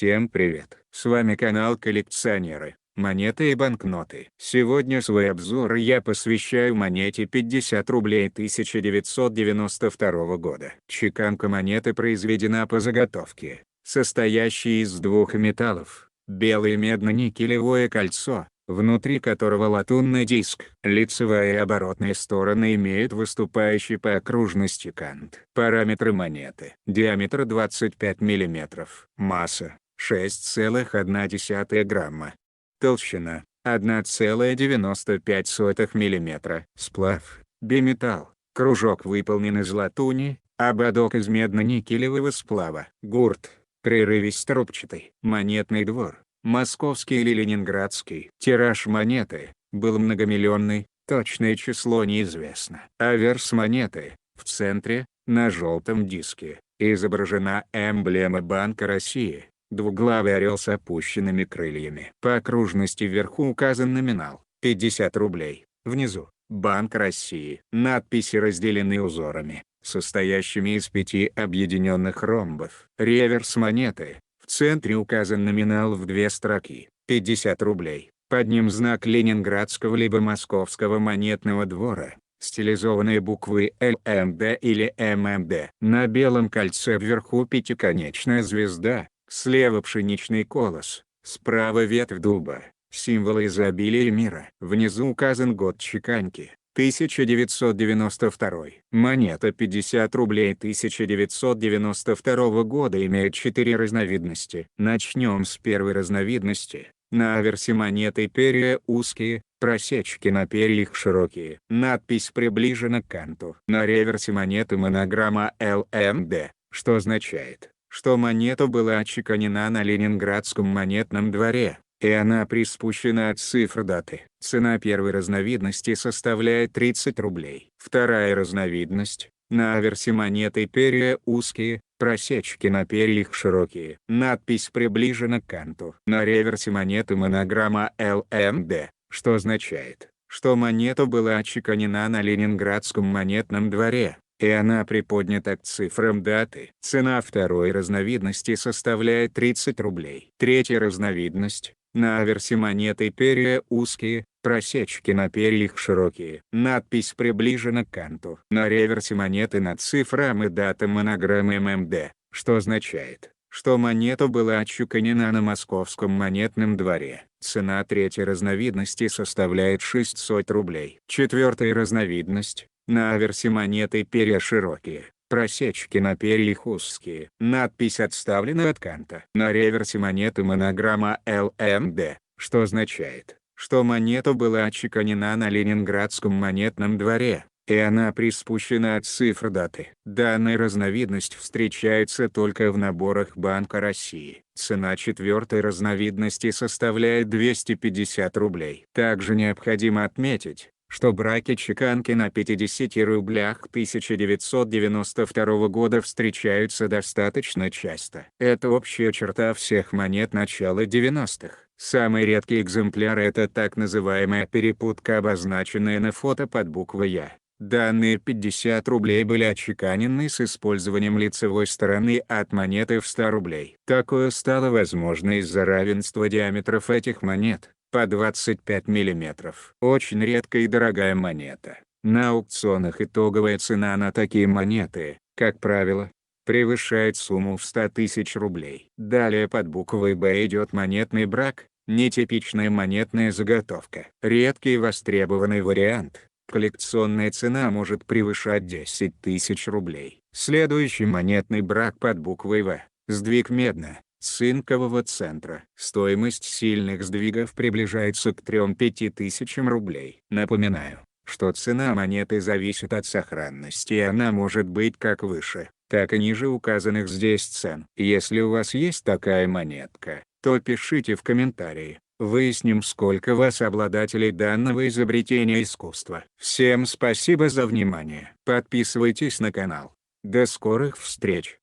Всем привет! С вами канал Коллекционеры, монеты и банкноты. Сегодня свой обзор я посвящаю монете 50 рублей 1992 года. Чеканка монеты произведена по заготовке, состоящей из двух металлов: белое медно-никелевое кольцо, внутри которого латунный диск. Лицевая и оборотная стороны имеют выступающий по окружности кант. Параметры монеты: диаметр 25 мм, масса 6,1 грамма, толщина 1,95 мм, сплав биметалл, кружок выполнен из латуни, ободок из медно-никелевого сплава. Гурт прерывисто-рубчатый. Монетный двор: московский или ленинградский. Тираж монеты был многомиллионный, точное число неизвестно. Аверс монеты: в центре, на желтом диске, изображена эмблема Банка России, двуглавый орел с опущенными крыльями. По окружности вверху указан номинал — 50 рублей, внизу — Банк России. Надписи разделены узорами, состоящими из 5 объединенных ромбов. Реверс монеты: в центре указан номинал в 2 строки — 50 рублей. Под ним знак Ленинградского либо Московского монетного двора, стилизованные буквы ЛМД или ММД. На белом кольце вверху пятиконечная звезда, слева пшеничный колос, справа ветвь дуба, символ изобилия и мира. Внизу указан год чеканки — 1992. Монета 50 рублей 1992 года имеет 4 разновидности. Начнем с первой разновидности. На аверсе монеты перья узкие, просечки на перьях широкие. Надпись приближена к канту. На реверсе монеты монограмма ЛМД, что означает, что монета была отчеканена на Ленинградском монетном дворе, и она приспущена от цифр даты. Цена первой разновидности составляет 30 рублей. Вторая разновидность. На аверсе монеты перья узкие, просечки на перьях широкие. Надпись приближена к канту. На реверсе монеты монограмма ЛМД, что означает, что монета была отчеканена на Ленинградском монетном дворе, и она приподнята к цифрам даты. Цена второй разновидности составляет 30 рублей. Третья разновидность. На аверсе монеты перья узкие, просечки на перьях широкие. Надпись приближена к канту. На реверсе монеты над цифрам и датам монограммы ММД, что означает, что монета была отчеканена на Московском монетном дворе. Цена третьей разновидности составляет 600 рублей. Четвертая разновидность. На аверсе монеты перья широкие, просечки на перьях узкие. Надпись отставлена от канта. На реверсе монеты монограмма ЛМД, что означает, что монета была отчеканена на Ленинградском монетном дворе, и она приспущена от цифр даты. Данная разновидность встречается только в наборах Банка России. Цена четвертой разновидности составляет 250 рублей. Также необходимо отметить, что браки чеканки на 50 рублях 1992 года встречаются достаточно часто. Это общая черта всех монет начала 90-х. Самый редкий экземпляр — это так называемая перепутка, обозначенная на фото под буквой «Я». Данные 50 рублей были отчеканены с использованием лицевой стороны от монеты в 100 рублей. Такое стало возможно из-за равенства диаметров этих монет по 25 мм. Очень редкая и дорогая монета. На аукционах итоговая цена на такие монеты, как правило, превышает сумму в 100 тысяч рублей. Далее под буквой «Б» идет монетный брак, нетипичная монетная заготовка. Редкий и востребованный вариант. Коллекционная цена может превышать 10 тысяч рублей. Следующий монетный брак под буквой «В». Сдвиг медно-цинкового центра. Стоимость сильных сдвигов приближается к 3-5 тысячам рублей. Напоминаю, что цена монеты зависит от сохранности, и она может быть как выше, так и ниже указанных здесь цен. Если у вас есть такая монетка, то пишите в комментарии. Выясним, сколько вас обладателей данного изобретения искусства. Всем спасибо за внимание. Подписывайтесь на канал. До скорых встреч!